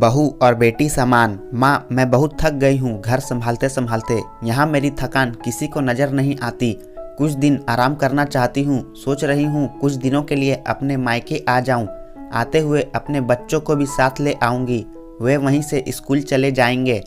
बहू और बेटी समान। माँ, मैं बहुत थक गई हूँ घर संभालते संभालते। यहाँ मेरी थकान किसी को नजर नहीं आती। कुछ दिन आराम करना चाहती हूँ। सोच रही हूँ कुछ दिनों के लिए अपने मायके आ जाऊँ। आते हुए अपने बच्चों को भी साथ ले आऊँगी। वे वहीं से स्कूल चले जाएंगे।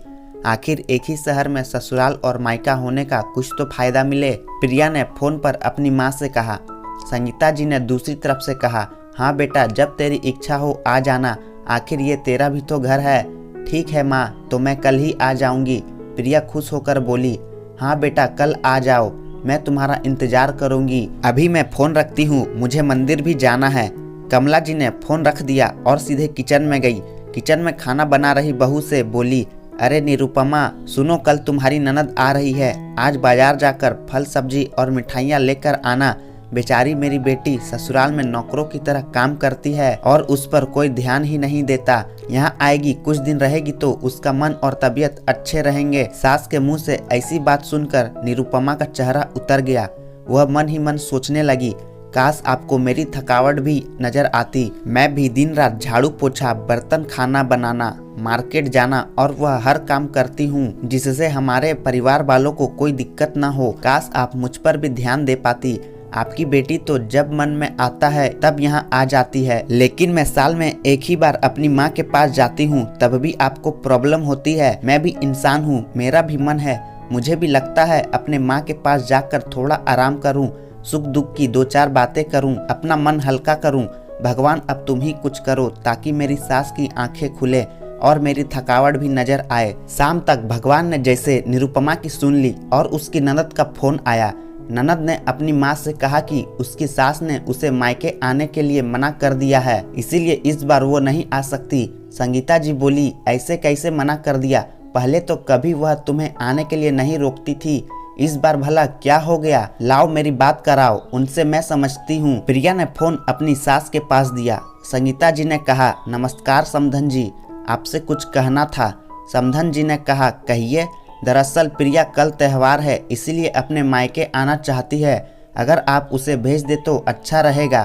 आखिर एक ही शहर में ससुराल और मायका होने का कुछ तो फायदा मिले। प्रिया ने फोन पर अपनी माँ से कहा। संगीता जी ने दूसरी तरफ से कहा, हाँ बेटा, जब तेरी इच्छा हो आ जाना। आखिर ये तेरा भी तो घर है। ठीक है माँ, तो मैं कल ही आ जाऊंगी। प्रिया खुश होकर बोली, हाँ बेटा, कल आ जाओ, मैं तुम्हारा इंतजार करूंगी। अभी मैं फोन रखती हूँ, मुझे मंदिर भी जाना है। कमला जी ने फोन रख दिया और सीधे किचन में गई। किचन में खाना बना रही बहू से बोली, अरे निरुपमा, सुनो, कल तुम्हारी ननद आ रही है। आज बाजार जाकर फल सब्जी और मिठाइयाँ लेकर आना। बेचारी मेरी बेटी ससुराल में नौकरों की तरह काम करती है और उस पर कोई ध्यान ही नहीं देता। यहाँ आएगी, कुछ दिन रहेगी तो उसका मन और तबीयत अच्छे रहेंगे। सास के मुंह से ऐसी बात सुनकर निरुपमा का चेहरा उतर गया। वह मन ही मन सोचने लगी, काश आपको मेरी थकावट भी नजर आती। मैं भी दिन रात झाड़ू पोछा, बर्तन, खाना बनाना, मार्केट जाना और वह हर काम करती हूँ जिससे हमारे परिवार वालों को कोई दिक्कत ना हो। काश आप मुझ पर भी ध्यान दे पाती। आपकी बेटी तो जब मन में आता है तब यहाँ आ जाती है, लेकिन मैं साल में एक ही बार अपनी माँ के पास जाती हूँ, तब भी आपको प्रॉब्लम होती है। मैं भी इंसान हूँ, मेरा भी मन है। मुझे भी लगता है अपने माँ के पास जाकर थोड़ा आराम करूँ, सुख दुख की दो चार बातें करूँ, अपना मन हल्का करूँ। भगवान, अब तुम ही कुछ करो ताकि मेरी सास की आंखें खुले और मेरी थकावट भी नजर आए। शाम तक भगवान ने जैसे निरुपमा की सुन ली और उसकी ननद का फोन आया। ननद ने अपनी माँ से कहा कि उसकी सास ने उसे मायके आने के लिए मना कर दिया है, इसीलिए इस बार वो नहीं आ सकती। संगीता जी बोली, ऐसे कैसे मना कर दिया? पहले तो कभी वह तुम्हें आने के लिए नहीं रोकती थी, इस बार भला क्या हो गया? लाओ मेरी बात कराओ, उनसे मैं समझती हूँ। प्रिया ने फोन अपनी सास के पास दिया। संगीता जी ने कहा, नमस्कार समधन जी, आपसे कुछ कहना था। समधन जी ने कहा, कहिए। दरअसल प्रिया कल त्यौहार है, इसीलिए अपने मायके आना चाहती है। अगर आप उसे भेज दे तो अच्छा रहेगा।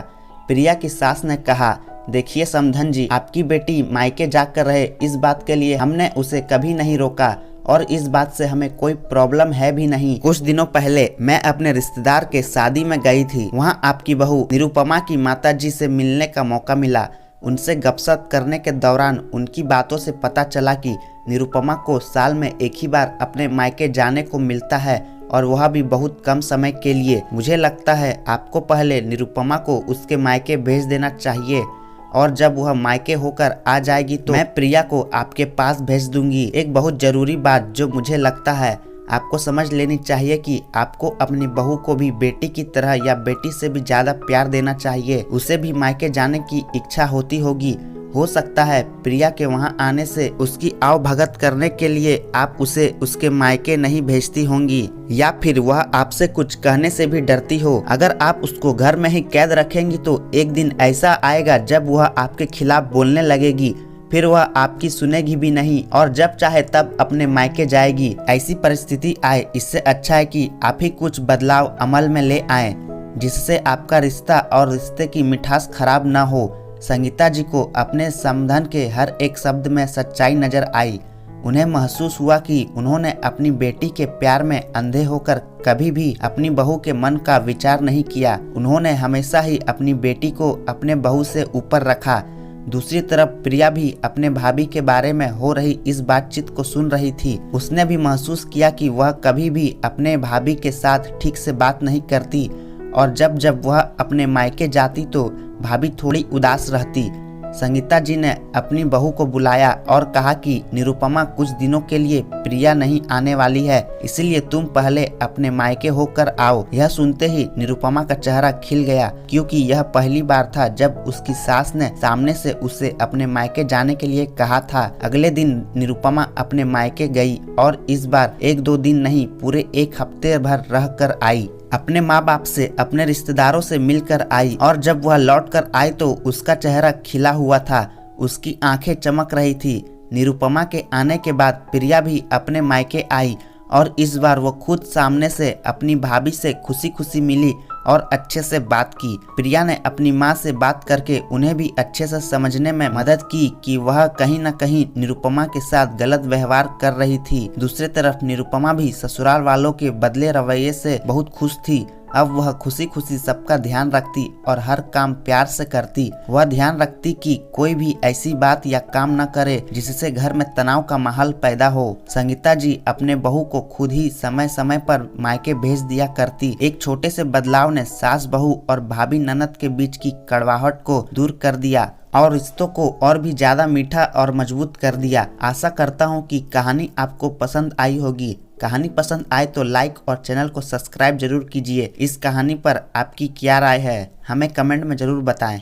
प्रिया की सास ने कहा, देखिए समधन जी, आपकी बेटी मायके जाकर रहे, इस बात के लिए हमने उसे कभी नहीं रोका और इस बात से हमें कोई प्रॉब्लम है भी नहीं। कुछ दिनों पहले मैं अपने रिश्तेदार के शादी में गई थी। वहाँ आपकी बहू निरुपमा की माता जी से मिलने का मौका मिला। उनसे गपशप करने के दौरान उनकी बातों से पता चला कि निरुपमा को साल में एक ही बार अपने मायके जाने को मिलता है और वह भी बहुत कम समय के लिए। मुझे लगता है आपको पहले निरुपमा को उसके मायके भेज देना चाहिए और जब वह मायके होकर आ जाएगी तो मैं प्रिया को आपके पास भेज दूंगी। एक बहुत जरूरी बात जो मुझे लगता है आपको समझ लेनी चाहिए कि आपको अपनी बहू को भी बेटी की तरह या बेटी से भी ज्यादा प्यार देना चाहिए। उसे भी मायके जाने की इच्छा होती होगी। हो सकता है प्रिया के वहां आने से उसकी आव भगत करने के लिए आप उसे उसके मायके नहीं भेजती होंगी, या फिर वह आपसे कुछ कहने से भी डरती हो। अगर आप उसको घर में ही कैद रखेंगी तो एक दिन ऐसा आएगा जब वह आपके खिलाफ बोलने लगेगी, फिर वह आपकी सुनेगी भी नहीं और जब चाहे तब अपने मायके जाएगी। ऐसी परिस्थिति आए, इससे अच्छा है कि आप ही कुछ बदलाव अमल में ले आए जिससे आपका रिश्ता और रिश्ते की मिठास खराब ना हो। संगीता जी को अपने समधन के हर एक शब्द में सच्चाई नजर आई। उन्हें महसूस हुआ कि उन्होंने अपनी बेटी के प्यार में अंधे होकर कभी भी अपनी बहू के मन का विचार नहीं किया। उन्होंने हमेशा ही अपनी बेटी को अपने बहू से ऊपर रखा। दूसरी तरफ प्रिया भी अपने भाभी के बारे में हो रही इस बातचीत को सुन रही थी। उसने भी महसूस किया कि वह कभी भी अपने भाभी के साथ ठीक से बात नहीं करती और जब जब वह अपने मायके जाती तो भाभी थोड़ी उदास रहती। संगीता जी ने अपनी बहू को बुलाया और कहा कि निरुपमा कुछ दिनों के लिए प्रिया नहीं आने वाली है, इसलिए तुम पहले अपने मायके होकर आओ। यह सुनते ही निरुपमा का चेहरा खिल गया, क्योंकि यह पहली बार था जब उसकी सास ने सामने से उसे अपने मायके जाने के लिए कहा था। अगले दिन निरुपमा अपने मायके गई और इस बार एक दो दिन नहीं, पूरे एक हफ्ते भर रह कर आई। अपने माँ बाप से, अपने रिश्तेदारों से मिलकर आई और जब वह लौट कर आई तो उसका चेहरा खिला हुआ था, उसकी आंखें चमक रही थी। निरुपमा के आने के बाद प्रिया भी अपने मायके आई और इस बार वो खुद सामने से अपनी भाभी से खुशी खुशी मिली और अच्छे से बात की। प्रिया ने अपनी माँ से बात करके उन्हें भी अच्छे से समझने में मदद की कि वह कहीं न कहीं निरुपमा के साथ गलत व्यवहार कर रही थी। दूसरी तरफ निरुपमा भी ससुराल वालों के बदले रवैये से बहुत खुश थी। अब वह खुशी खुशी सबका ध्यान रखती और हर काम प्यार से करती। वह ध्यान रखती कि कोई भी ऐसी बात या काम न करे जिससे घर में तनाव का माहौल पैदा हो। संगीता जी अपने बहू को खुद ही समय समय पर मायके भेज दिया करती। एक छोटे से बदलाव ने सास बहू और भाभी ननद के बीच की कड़वाहट को दूर कर दिया और रिश्तों को और भी ज्यादा मीठा और मजबूत कर दिया। आशा करता हूँ कि कहानी आपको पसंद आई होगी। कहानी पसंद आए तो लाइक और चैनल को सब्सक्राइब जरूर कीजिए। इस कहानी पर आपकी क्या राय है हमें कमेंट में जरूर बताएं।